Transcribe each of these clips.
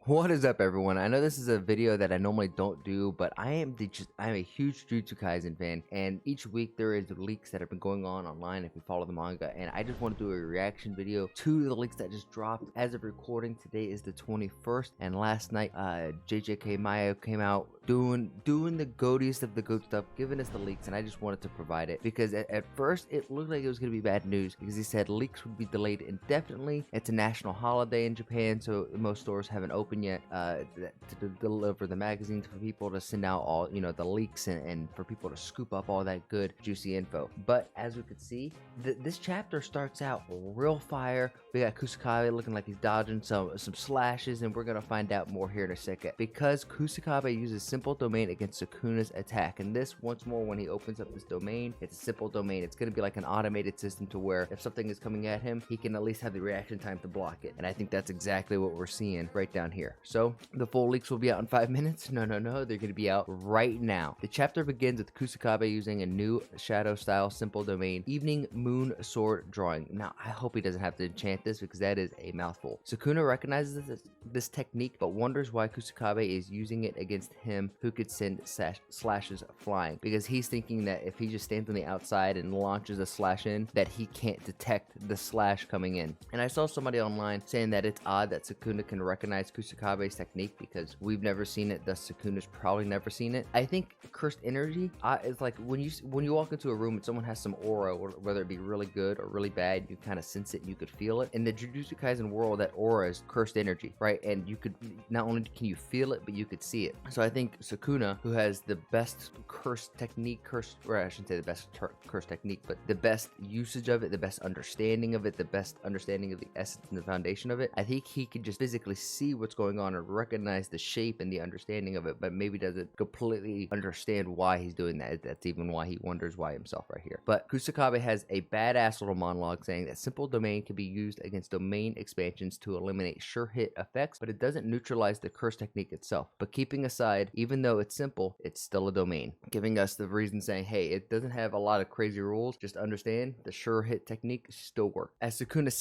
What is up, everyone? I know this is a video that I normally don't do, but I'm a huge Jujutsu Kaisen fan, and each week there is leaks that have been going on online if you follow the manga, and I just want to do a reaction video to the leaks that just dropped. As of recording, today is the 21st, and last night JJK Mayo came out doing the goatiest of the goat stuff, giving us the leaks, and I just wanted to provide it because at first it looked like it was going to be bad news because he said leaks would be delayed indefinitely. It's a national holiday in Japan, so most stores haven't opened yet to deliver the magazines for people to send out all the leaks and for people to scoop up all that good juicy info. But as we could see, this chapter starts out real fire. We got Kusakabe looking like he's dodging some slashes, and we're gonna find out more here in a second because Kusakabe uses simple domain against Sukuna's attack. And this, once more, when he opens up this domain, it's a simple domain. It's gonna be like an automated system to where if something is coming at him, he can at least have the reaction time to block it. And I think that's exactly what we're seeing right down here. So the full leaks will be out in 5 minutes. No, they're gonna be out right now. The chapter begins with Kusakabe using a new shadow style simple domain, Evening Moon Sword Drawing. Now I hope he doesn't have to enchant this because that is a mouthful. Sukuna recognizes this technique but wonders why Kusakabe is using it against him, who could send slashes flying, because he's thinking that if he just stands on the outside and launches a slash in, that he can't detect the slash coming in. And I saw somebody online saying that it's odd that Sukuna can recognize Kusakabe's technique because we've never seen it, thus Sukuna's probably never seen it. I think cursed energy is like when you walk into a room and someone has some aura, whether it be really good or really bad, you kind of sense it and you could feel it. In the Jujutsu Kaisen world, that aura is cursed energy, right? And you could, not only can you feel it, but you could see it. So I think Sukuna, who has the best cursed technique, or I shouldn't say the best cursed technique, but the best usage of it, the best understanding of it, the best understanding of the essence and the foundation of it, I think he could just physically see what's going on and recognize the shape and the understanding of it, but maybe doesn't completely understand why he's doing that. That's even why he wonders why himself right here. But Kusakabe has a badass little monologue saying that simple domain can be used against domain expansions to eliminate sure hit effects, but it doesn't neutralize the curse technique itself. But keeping aside, even though it's simple, it's still a domain, giving us the reason saying, hey, it doesn't have a lot of crazy rules, just understand the sure hit technique still works. As Sukuna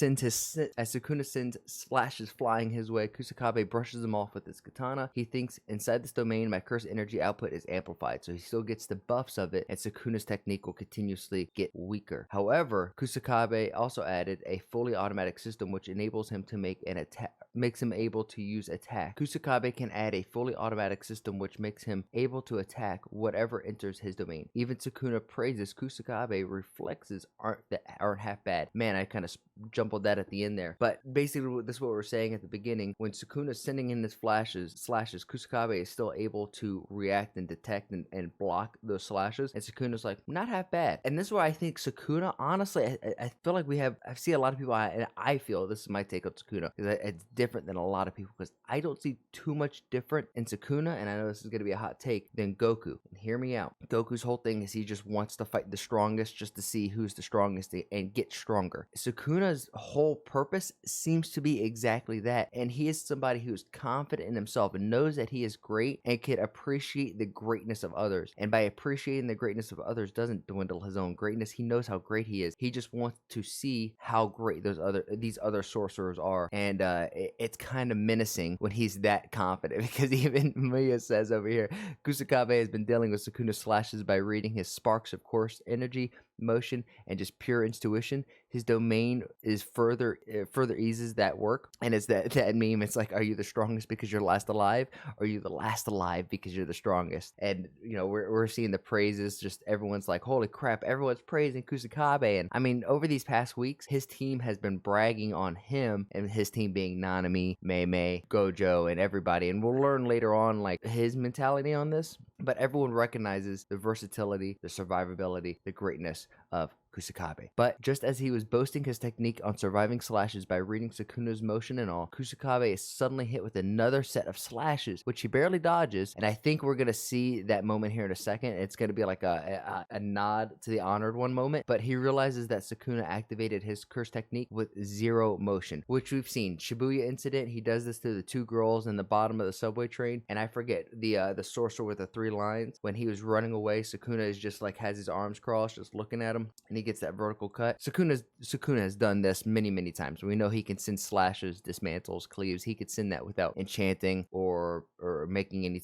sends slashes flying his way, Kusakabe brushes them off with his katana. He thinks, inside this domain, my curse energy output is amplified, so he still gets the buffs of it, and Sukuna's technique will continuously get weaker. However, Kusakabe also added a fully automatic system which enables him to make an attack, makes him able to use attack. Kusakabe can add a fully automatic system which makes him able to attack whatever enters his domain. Even Sukuna praises Kusakabe reflexes aren't half bad. Man, I kind of jumbled that at the end there. But basically, this is what we're saying at the beginning. When Sukuna's sending in his slashes, Kusakabe is still able to react and detect and block those slashes. And Sukuna's like, not half bad. And this is where I think Sukuna, honestly, I feel like I've seen a lot of people, and I feel, this is my take on Sukuna, because it's different than a lot of people, because I don't see too much different in Sukuna, and I know this is going to be a hot take, than Goku. And hear me out. Goku's whole thing is he just wants to fight the strongest just to see who's the strongest and get stronger. Sukuna's whole purpose seems to be exactly that, and he is somebody who is confident in himself and knows that he is great and can appreciate the greatness of others. And by appreciating the greatness of others doesn't dwindle his own greatness. He knows how great he is. He just wants to see how great these other sorcerers are, and it's kind of menacing when he's that confident, because even Miya says over here, Kusakabe has been dealing with Sukuna's slashes by reading his sparks of course energy, motion, and just pure intuition. His domain is further eases that work, and it's that meme. It's like, are you the strongest because you're last alive, or are you the last alive because you're the strongest? And we're seeing the praises. Just everyone's like, holy crap, everyone's praising Kusakabe. And I mean, over these past weeks, his team has been bragging on him, and his team being Nanami, Mei, Gojo, and everybody. And we'll learn later on like his mentality on this. But everyone recognizes the versatility, the survivability, the greatness of Kusakabe. But just as he was boasting his technique on surviving slashes by reading Sukuna's motion and all, Kusakabe is suddenly hit with another set of slashes, which he barely dodges. And I think we're going to see that moment here in a second. It's going to be like a nod to the Honored One moment. But he realizes that Sukuna activated his curse technique with zero motion, which we've seen. Shibuya incident, he does this to the two girls in the bottom of the subway train. And I forget, the sorcerer with the 3 lines, when he was running away, Sukuna is just like has his arms crossed, just looking at him. And he gets that vertical cut. Sukuna has done this many times. We know he can send slashes, dismantles, cleaves. He could send that without enchanting or making any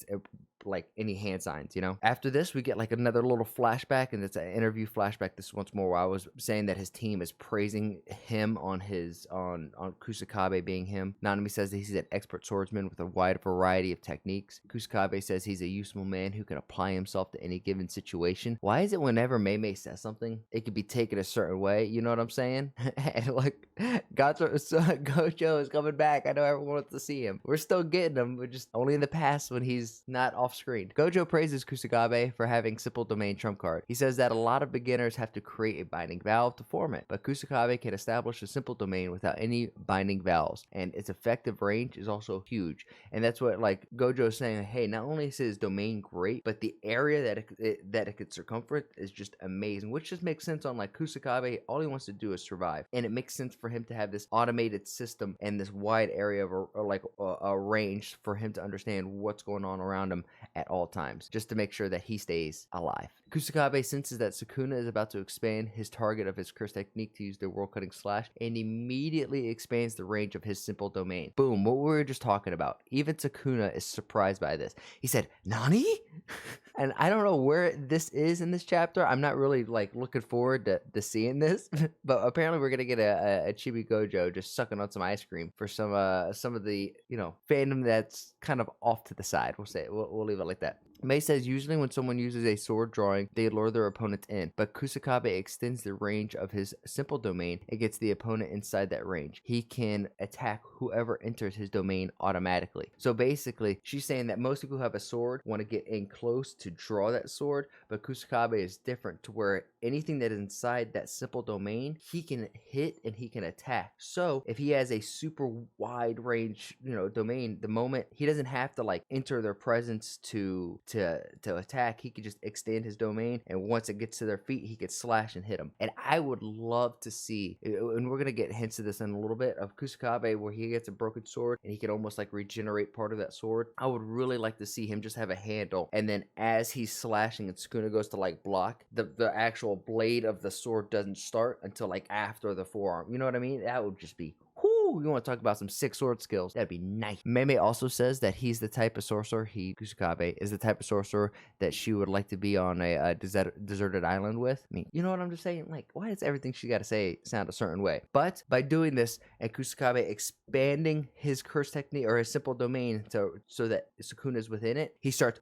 like any hand signs, you know. After this, we get like another little flashback, and it's an interview flashback. This once more, where I was saying that his team is praising him on Kusakabe being him. Nanami says that he's an expert swordsman with a wide variety of techniques. Kusakabe says he's a useful man who can apply himself to any given situation. Why is it whenever Mei says something, it could be taken a certain way? You know what I'm saying? And like, Gojo is coming back. I know everyone wants to see him. We're still getting him, but just only in the past when he's not off screen. Gojo praises Kusakabe for having simple domain trump card. He says that a lot of beginners have to create a binding valve to form it, but Kusakabe can establish a simple domain without any binding valves, and its effective range is also huge. And that's what like Gojo is saying. Hey, not only is his domain great, but the area that it could circumference is just amazing, which just makes sense on like Kusakabe. All he wants to do is survive, and it makes sense for him to have this automated system and this wide area of a range for him to understand what's going on around him at all times, just to make sure that he stays alive. Kusakabe senses that Sukuna is about to expand his target of his curse technique to use the world cutting slash, and immediately expands the range of his simple domain. Boom, what we were just talking about. Even Sukuna is surprised by this. He said, "Nani?" And I don't know where this is in this chapter. I'm not really like looking forward to seeing this, but apparently we're gonna get a Chibi Gojo just sucking on some ice cream for some of the, you know, fandom that's kind of off to the side. We'll leave it like that. Mei says usually when someone uses a sword drawing, they lure their opponents in, but Kusakabe extends the range of his simple domain and gets the opponent inside that range. He can attack whoever enters his domain automatically. So basically, she's saying that most people who have a sword want to get in close to draw that sword, but Kusakabe is different to where anything that is inside that simple domain, he can hit and he can attack. So if he has a super wide range, you know, domain, the moment he doesn't have to like enter their presence to attack, he could just extend his domain, and once it gets to their feet, he could slash and hit them. And I would love to see, and we're gonna get hints of this in a little bit, of Kusakabe where he gets a broken sword and he can almost like regenerate part of that sword. I would really like to see him just have a handle, and then as he's slashing and Sukuna goes to like block, the actual blade of the sword doesn't start until like after the forearm. You know what I mean? That would just be you want to talk about some sick sword skills. That'd be nice. Mei also says that he's the type of sorcerer, Kusakabe, is the type of sorcerer that she would like to be on a deserted island with. I mean, you know what I'm just saying? Like, why does everything she got to say sound a certain way? But by doing this and Kusakabe expanding his curse technique or his simple domain so that Sukuna is within it, he starts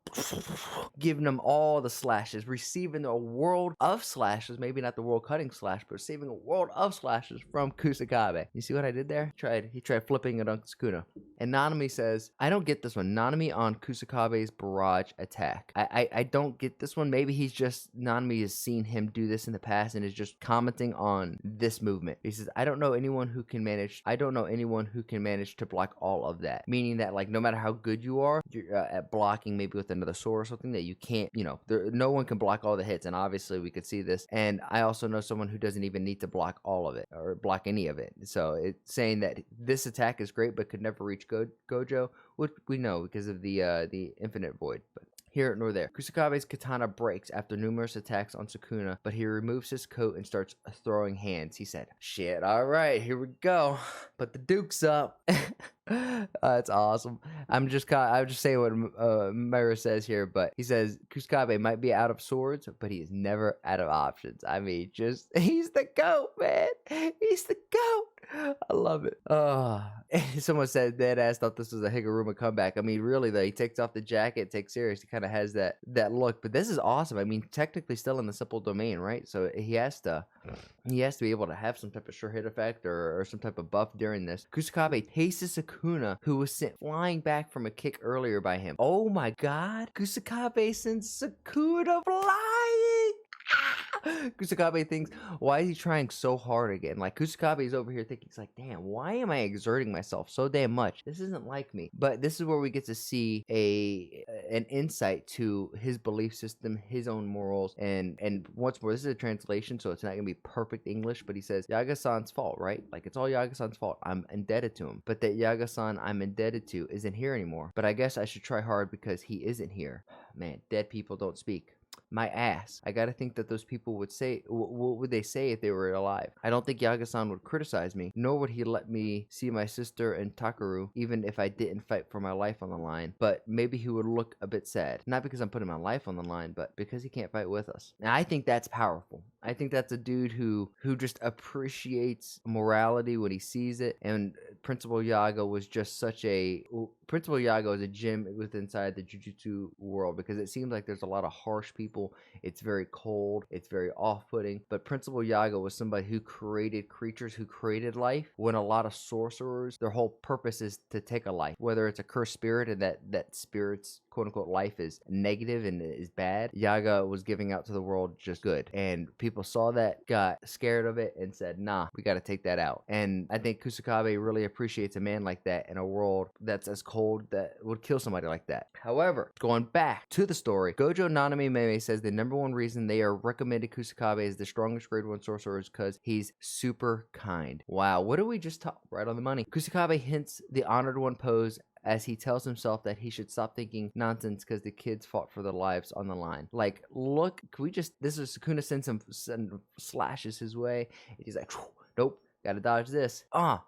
giving them all the slashes, receiving a world of slashes, maybe not the world cutting slash, but receiving a world of slashes from Kusakabe. You see what I did there? He tried flipping it on Sukuna. And Nanami says, I don't get this one. Nanami on Kusakabe's barrage attack. I don't get this one. Maybe Nanami has seen him do this in the past and is just commenting on this movement. He says, I don't know anyone who can manage to block all of that. Meaning that like no matter how good you are at blocking, maybe with another sword or something, that you can't, you know, no one can block all the hits. And obviously we could see this. And I also know someone who doesn't even need to block all of it or block any of it. So it's saying that this attack is great but could never reach Gojo, which we know because of the infinite void. But here nor there. Kusakabe's katana breaks after numerous attacks on Sukuna, but he removes his coat and starts throwing hands. He said, shit, alright, here we go. Put the dukes up. That's awesome. I'm just saying what Myra says here, but he says Kusakabe might be out of swords, but he is never out of options. I mean, he's the GOAT, man. He's the GOAT. I love it. Someone said dead ass thought this was a Higuruma comeback. I mean, really though, he takes off the jacket, takes serious. He kind of has that look, but this is awesome. I mean, technically still in the simple domain, right? So he has to be able to have some type of sure hit effect or some type of buff during this. Kusakabe tastes Sukuna, who was sent flying back from a kick earlier by him. Oh my god, Kusakabe sends Sukuna flying. Kusakabe thinks, why is he trying so hard again? Like, Kusakabe is over here thinking, he's like, damn, why am I exerting myself so damn much? This isn't like me. But this is where we get to see an insight to his belief system, his own morals, and once more, this is a translation, so it's not gonna be perfect English, but he says, Yaga-san's fault, right? Like, it's all Yaga-san's fault. I'm indebted to him. But that Yaga-san I'm indebted to isn't here anymore. But I guess I should try hard because he isn't here. Man, dead people don't speak. My ass. I gotta think that those people would say, what would they say if they were alive? I don't think Yaga-san would criticize me, nor would he let me see my sister and Takaru, even if I didn't fight for my life on the line. But maybe he would look a bit sad. Not because I'm putting my life on the line, but because he can't fight with us. And I think that's powerful. I think that's a dude who just appreciates morality when he sees it. And Principal Yaga was just such a... Principal Yaga is a gem inside the Jujutsu world, because it seems like there's a lot of harsh people. It's very cold. It's very off-putting. But Principal Yaga was somebody who created creatures, who created life, when a lot of sorcerers, their whole purpose is to take a life. Whether it's a cursed spirit and that spirit's quote-unquote life is negative and is bad, Yaga was giving out to the world just good. And people saw that, got scared of it, and said, nah, we got to take that out. And I think Kusakabe really appreciates a man like that in a world that's as cold that would kill somebody like that. However, going back to the story, Gojo Nanami Meme says the number one reason they are recommended Kusakabe as the strongest grade 1 sorcerer is because he's super kind. Wow, what did we just talk? Right on the money. Kusakabe hints the honored one pose as he tells himself that he should stop thinking nonsense because the kids fought for their lives on the line. Like, look, can we just... This is Sukuna sends some slashes his way, and he's like, nope. Gotta dodge this.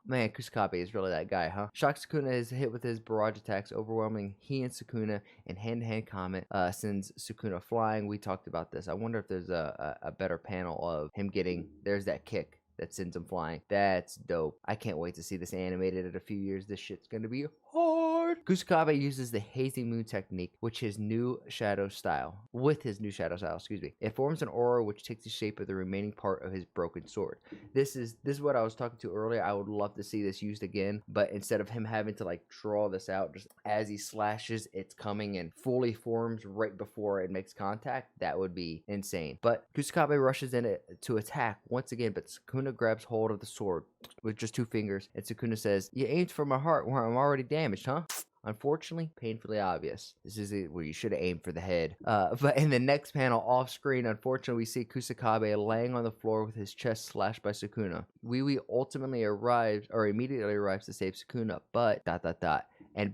Man, Kusakabe is really that guy, huh? Shock Sukuna is hit with his barrage attacks, overwhelming he and Sukuna, and hand-to-hand comment sends Sukuna flying. We talked about this. I wonder if there's a better panel of him getting... There's that kick that sends him flying. That's dope. I can't wait to see this animated in a few years. This shit's gonna be hard. Kusakabe uses the Hazy Moon technique, with his new shadow style. It forms an aura which takes the shape of the remaining part of his broken sword. This is what I was talking to earlier. I would love to see this used again, but instead of him having to like draw this out, just as he slashes, it's coming and fully forms right before it makes contact. That would be insane. But Kusakabe rushes in to attack once again, but Sukuna grabs hold of the sword with just 2 fingers, and Sukuna says, "You aimed for my heart where I'm already damaged, huh?" Unfortunately, painfully obvious. This is it where you should have aimed for the head. But in the next panel, off screen, unfortunately, we see Kusakabe laying on the floor with his chest slashed by Sukuna. Wee ultimately immediately arrives to save Sukuna, but ...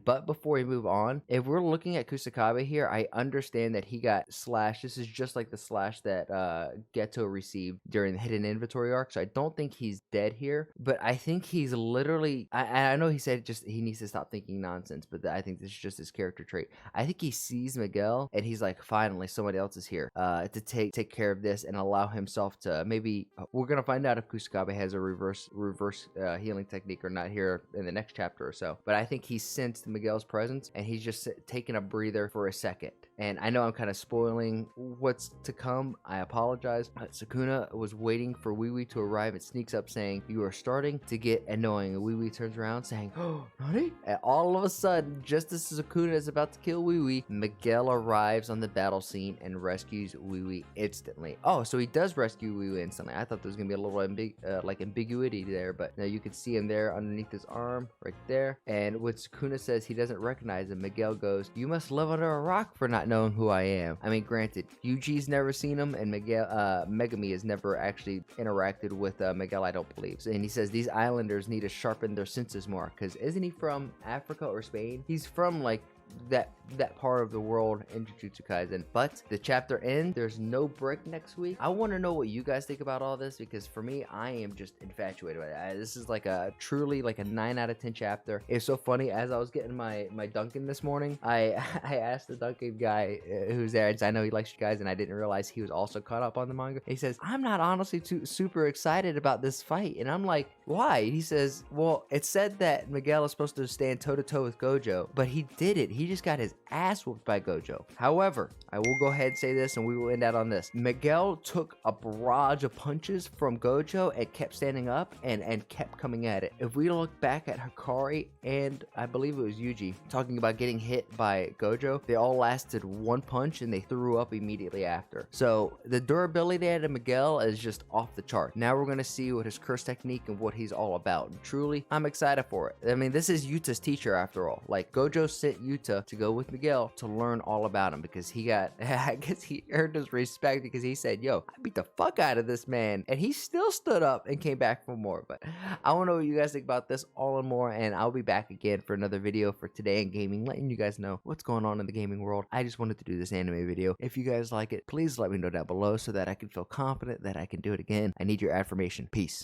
But before we move on, if we're looking at Kusakabe here, I understand that he got slashed. This is just like the slash that Geto received during the hidden inventory arc, so I don't think he's dead here. But I think he's literally... I know he said just he needs to stop thinking nonsense, but I think this is just his character trait. I think he sees Miguel, and he's like, finally, somebody else is here to take care of this and allow himself to maybe... We're going to find out if Kusakabe has a reverse healing technique or not here in the next chapter or so. But I think he's sensed Miguel's presence, and he's just taking a breather for a second. And I know I'm kind of spoiling what's to come. I apologize. Sukuna was waiting for Wee to arrive and sneaks up saying, "You are starting to get annoying." And Wee turns around saying, "Oh, Nani?" And all of a sudden, just as Sukuna is about to kill Wee, Miguel arrives on the battle scene and rescues Wee instantly. Oh, so he does rescue Wee instantly. I thought there was going to be a little ambiguity there, but now you can see him there underneath his arm right there. And when Sukuna says he doesn't recognize him, Miguel goes, "You must live under a rock for not knowing who I am." I mean, granted, Yuji's never seen him, and Megami has never actually interacted with Miguel, I don't believe. And he says these islanders need to sharpen their senses more, because isn't he from Africa or Spain? He's from like that part of the world in Jujutsu Kaisen. But the chapter ends. There's no break next week. I want to know what you guys think about all this, because for me, I am just infatuated by that. This is like a truly like a 9 out of 10 chapter. It's so funny. As I was getting my Dunkin' this morning, I asked the Dunkin' guy who's there, and I know he likes you guys, and I didn't realize he was also caught up on the manga. He says, "I'm not honestly super excited about this fight," and I'm like, "Why?" He says, "Well, it said that Miguel is supposed to stand toe to toe with Gojo, but he did it. He just got his ass whooped by Gojo." However, I will go ahead and say this, and we will end out on this. Miguel took a barrage of punches from Gojo and kept standing up and kept coming at it. If we look back at Hikari and I believe it was Yuji talking about getting hit by Gojo, they all lasted 1 punch and they threw up immediately after. So the durability out of Miguel is just off the chart. Now we're going to see what his curse technique and what he's all about. And truly, I'm excited for it. I mean, this is Yuta's teacher after all. Like, Gojo sent Yuta to go with Miguel to learn all about him, because he got, I guess he earned his respect because he said, yo, I beat the fuck out of this man, and he still stood up and came back for more. But I want to know what you guys think about this all and more, and I'll be back again for another video for Today in Gaming, letting you guys know what's going on in the gaming world. I just wanted to do this anime video. If you guys like it, please let me know down below so that I can feel confident that I can do it again. I need your affirmation. Peace.